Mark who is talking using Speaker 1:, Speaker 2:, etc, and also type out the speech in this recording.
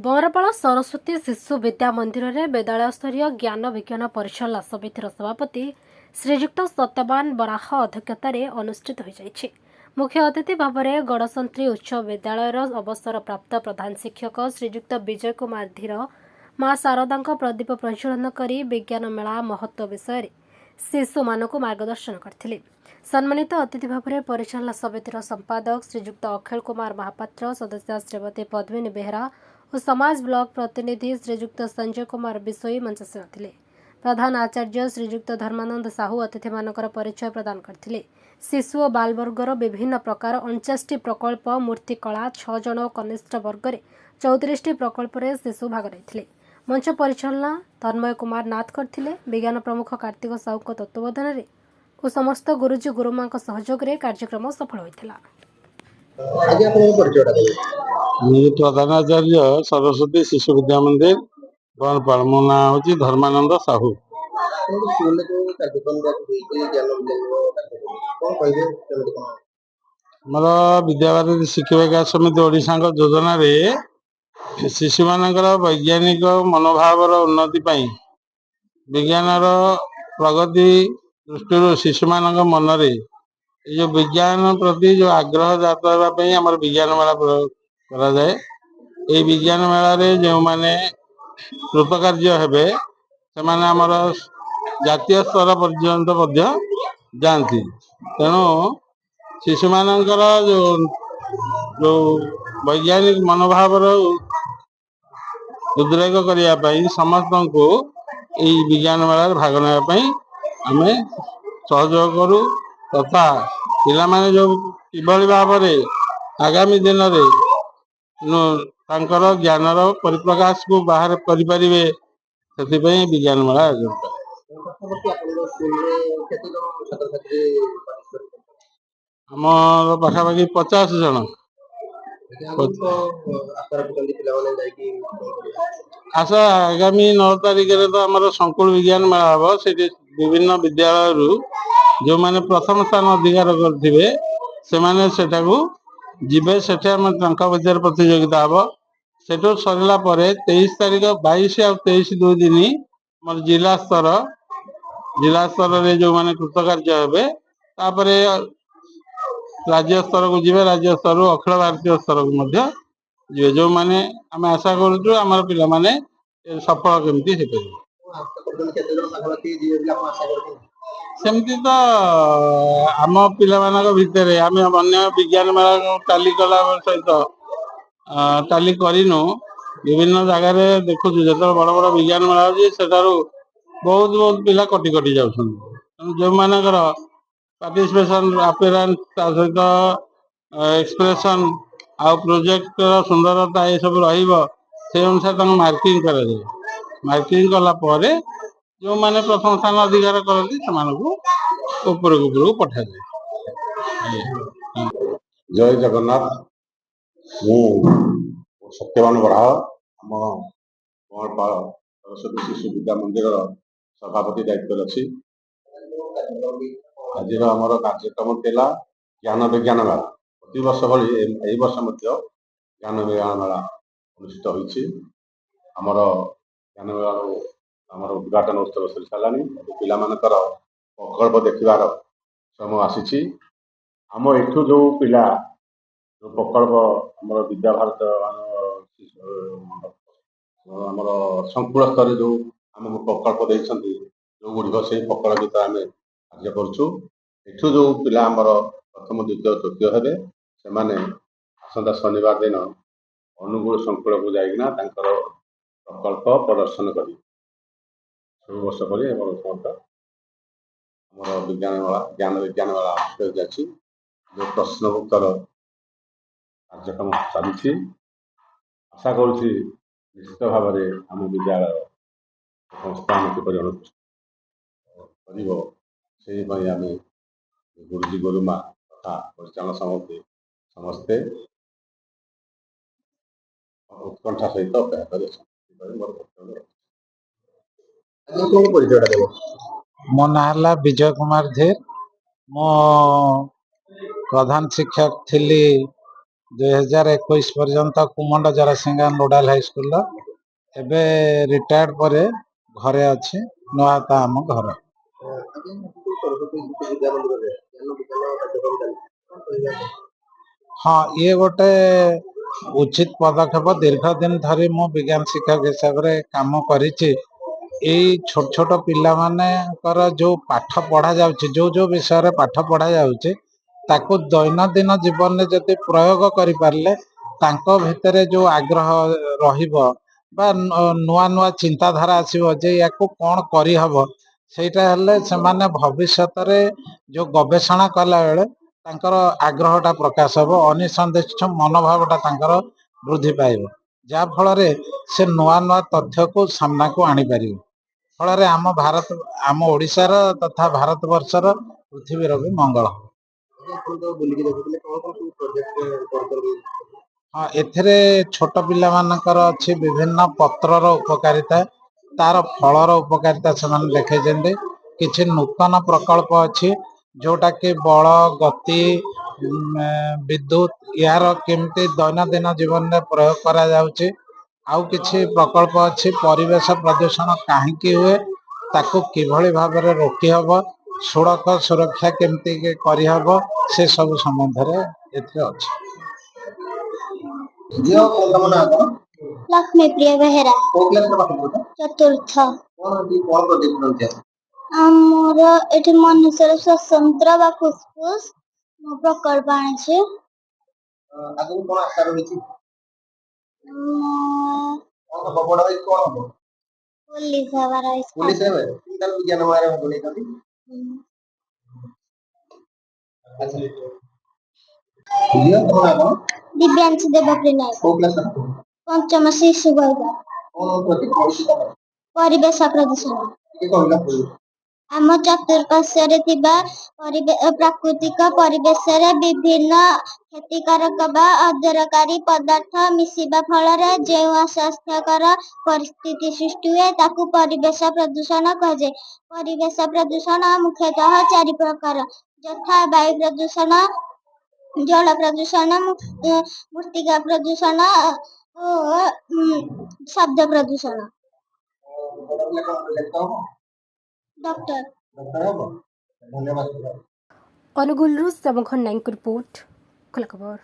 Speaker 1: बरपाଳ सरस्वती शिशु विद्या मंदिर में विद्यालय स्तरीय ज्ञान विज्ञान परिचालना समितिर सभापति श्रीजुक्त सत्यवान बराह अध्यक्षतार अनुष्ठित हो जाइछि। मुख्य अतिथि भाव में गड़संत्री उच्च विद्यालयर अवसरप्राप्त प्रधान शिक्षक श्रीजुक्त विजय कुमार धीर माँ शारदा प्रदीप प्रज्वलन कर विज्ञान मेला महत्व विषय शिशु मानक मार्गदर्शन करथिले। सम्मानित अतिथि भाव में परिचालना समितिर संपादक श्रीजुक्त अखिल कुमार महापात्र, सदस्य श्रीमती पद्मिनी बेहरा और समाज ब्लॉक प्रतिनिधि श्रीजुक्त संजय कुमार विषयी मंचासीन थे। प्रधान आचार्य श्रीजुक्त धर्मानंद साहू अतिथि मानकर परिचय प्रदान करथिले। शिशु और बाल वर्गर विभिन्न प्रकार 49 प्रकल्प मूर्तिकला 6 जन और कनिष्ठ वर्ग 34 प्रकल्प शिशु भाग रही। मंच परिचालना तन्मय कुमार नाथ करथिले। विज्ञान प्रमुख कार्तिक साहू तत्वावधान और समस्त गुरुजी गुरुमा सहयोग में कार्यक्रम सफल होता।
Speaker 2: प्रधानाचार्य सरस्वती शिशु विद्या मंदिर बरपाल। मो ना हूँ धर्मानंद साहू। मोर विद्याभारती शिक्षा विकास समिति ओडिशा योजना रे शिशु मानकर वैज्ञानिक मनोभाव उन्नति विज्ञान प्रगति दृष्टि शिशु मान मन रे जो विज्ञान प्रति जो आग्रह जाता आम विज्ञान मेला कराए। ये विज्ञान मेला रे जो माने कृतकार्य हेबे से माने आमर जातीय स्तर पर्यंत जाती। तेणु शिशु मानकर जो जो वैज्ञानिक मनोभाव उद्रेक करने समस्त को यही विज्ञान मेला भाग नापी आम सहयोग करूँ तथा पिला माने जो किभली भाव आगामी दिन में ज्ञानर परिप्रकाश को बाहर करें से विज्ञान मेला आयोजन करे। आमर पाखापाखि 50 जन आशा आगामी 9 तारिख तो आम संकुल विज्ञान मेला हम से विभिन्न विद्यालय जो माने प्रथम स्थान अधिकार करथिबे से माने सेठाकू जिबे सेठे हम तांका विद्यार प्रतियोगिता हम सेठो सरला परे 23 तारिख 22 और 23 2 दिन मोर जिला स्तर रे जो माने कृतकार्य हेबे तापरे राज्य स्तर को जिबे। राज्य स्तर अखिल भारतीय स्तर को मध्य जिबे। जो माने आम आशा करूँ आम पिला माने सफल केमती हे परिबे। सेमती तो आम पिला भितर आम अन्य विज्ञान मेला टाली कला सहित टाली करूँ विभिन्न जगार देखु जो बड़ बड़ विज्ञान मेला हो बहुत बहुत पिला कटि कटि जा जो मानकर पार्टिसिपेशन अपीयरेंस सहित एक्सप्रेशन आ प्रोजेक्ट सुंदरता ये सब से अनुसार मार्किंग कर मार्किंग कला जो माने प्रथम स्थान अधिकार करती उपरକୁ पठा जाए।
Speaker 3: जय जगन्नाथ। मु सत्यवान बराह आम बरपाल सरस्वती शिशु विद्या मंदिर सभापति दायित्व अच्छी। आज आमर कार्यक्रम था ज्ञान विज्ञान मेला। प्रति वर्ष भली वर्ष ज्ञान विज्ञान मेला अनुष्ठित होती। आमर ज्ञान मेला आमर उद्घाटन उत्सव सरी सारा पिला प्रकल्प देखार समय आसी। आम एठू जो पिला जो प्रकल्प आम विद्या भारत आमर संकुल स्तर जो आम प्रकल्प देते जो गुड़िक से प्रकल्पित आम कार्य करूँ। एठू जो पिला आमर प्रथम द्वितीय तृतीय हे से आसंता शनिवार दिन अनुगुल संकुल को जाइना प्रकल्प प्रदर्शन कर सब वर्ष पर विज्ञान मेला ज्ञान विज्ञान मेला जाती। जो प्रश्न उत्तर कार्यक्रम चली आशा करुँ निश्चित भाव में आम विद्यालय संस्थान किपर कर आम गुरुजी गुरुमा तथा परिचालन समिति समस्ते उत्कंठा सहित अपेक्षा कर।
Speaker 4: मो ना विजय कुमार धीर। मो प्रधान शिक्षक थी 2021 पर्यंत कुमंड जरासिंगा नोडाल हाई स्कूल एबे रिटायर्ड परे घरे अच्छे नुआता आम घर। हाँ ये गोटे उचित पदक्षेप दीर्घ दिन धरी मु विज्ञान शिक्षक हिसाब रे काम करिछि। एई छोट छोट पिला मानकर जो पाठ पढ़ा जाउछि जो विषय रे पाठ पढ़ा जाउछि ताको दैनंदिन जीवन में जति प्रयोग करि पारले तांको भितरे जो आग्रह रहिबो बा नुआ नुआ चिंताधारा आसीबो जे याको कोन करि हबो सेटा हेले सेमाने भविष्यत रे जो गवेषणा कला बेले तांकर आग्रहटा प्रकाश हबो अनिसंदिग्ध मनोभावटा तांकर वृद्धि पाइबो जा फल रे से नुआ नुआ तथ्य को सामना को आनी पारिबो फल रे आम भारत आम ओडिसा र तथा भारत वर्ष र पृथ्वी रो भी मंगल हो। हाँ एथिरे छोट पिला मानकर अछि विभिन्न पत्रर उपकारिता तार फलर उपकारिता सेमान देखेजेंदे किछि नूतन प्रकल्प अछि जोटा कि बल गति विद्युत यार केमती दैनंदिन जीवन में प्रयोग करा जाउछि। आउ किछि प्रकल्प अछि परिवेश प्रदूषण काहेकि हुए ताको किभଳି भाବରେ रोकी हबो सड़क सुरक्षा केमती के करि हबो से सब संबंध रे एथिरे अछि।
Speaker 5: लक्ष्मी प्रिय बेहेरा चतुर्थ आमर एठी मनुष्य स्वतंत्र बा फुसफुस प्रकल्प आनिछे पुलिस हबार दिव्यांश देवप्रिय नायक पंचम शिशु वर्ग परिवेश प्रदूषण आम चतुर्पार्श्व प्राकृतिक परिवेश विभिन्न क्षतिकारक बा अदरकारी पदार्थ मिसिबा फल जो अस्वास्थ्यकर परिस्थिति सृष्टि हुए ताकू परिवेश प्रदूषण कहुए। परिवेश प्रदूषण मुख्यतः 4 प्रकार यथा वायु प्रदूषण जल प्रदूषण मृत्तिका प्रदूषण और शब्द प्रदूषण। डॉक्टर
Speaker 1: अनुगुल श्यामघन नाइक रिपोर्ट खबर।